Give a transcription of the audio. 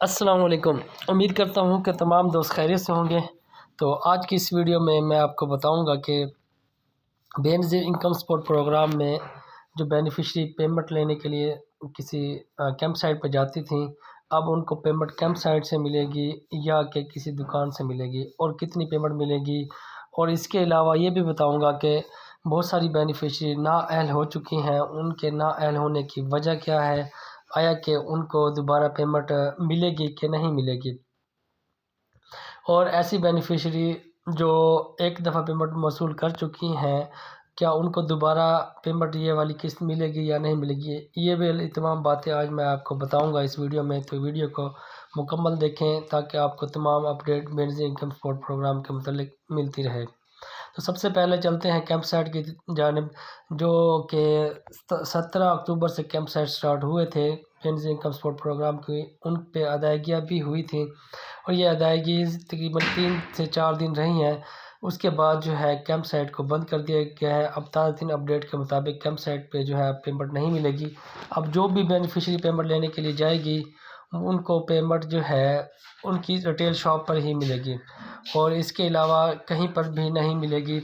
السلام علیکم۔ امید کرتا ہوں کہ تمام دوست خیریت سے ہوں گے۔ تو آج کی اس ویڈیو میں آپ کو بتاؤں گا کہ بے نظیر انکم سپورٹ پروگرام میں جو بینیفیشری پیمنٹ لینے کے لیے کسی کیمپ سائٹ پہ جاتی تھیں، اب ان کو پیمنٹ کیمپ سائٹ سے ملے گی یا کہ کسی دکان سے ملے گی، اور کتنی پیمنٹ ملے گی۔ اور اس کے علاوہ یہ بھی بتاؤں گا کہ بہت ساری بینیفیشری نااہل ہو چکی ہیں، ان کے نااہل ہونے کی وجہ کیا ہے، آیا کہ ان کو دوبارہ پیمنٹ ملے گی کہ نہیں ملے گی، اور ایسی بینیفیشری جو ایک دفعہ پیمنٹ موصول کر چکی ہیں، کیا ان کو دوبارہ پیمنٹ یہ والی قسط ملے گی یا نہیں ملے گی۔ یہ بھی تمام باتیں آج میں آپ کو بتاؤں گا اس ویڈیو میں، تو ویڈیو کو مکمل دیکھیں تاکہ آپ کو تمام اپڈیٹ بے نظیر انکم سپورٹ پروگرام کے متعلق ملتی رہے۔ تو سب سے پہلے چلتے ہیں کیمپ سائٹ کی جانب، جو کہ 17 اکتوبر سے کیمپ سائٹ سٹارٹ ہوئے تھے بے نظیر انکم سپورٹ پروگرام کی، ان پہ ادائیگیاں بھی ہوئی تھیں، اور یہ ادائیگی تقریباً 3 سے 4 دن رہی ہیں۔ اس کے بعد جو ہے کیمپ سائٹ کو بند کر دیا گیا ہے۔ اب تازہ ترین اپڈیٹ کے مطابق کیمپ سائٹ پہ جو ہے پیمنٹ نہیں ملے گی۔ اب جو بھی بینیفیشری پیمنٹ لینے کے لیے جائے گی، ان کو پیمنٹ جو ہے ان کی ریٹیل شاپ پر ہی ملے گی، اور اس کے علاوہ کہیں پر بھی نہیں ملے گی۔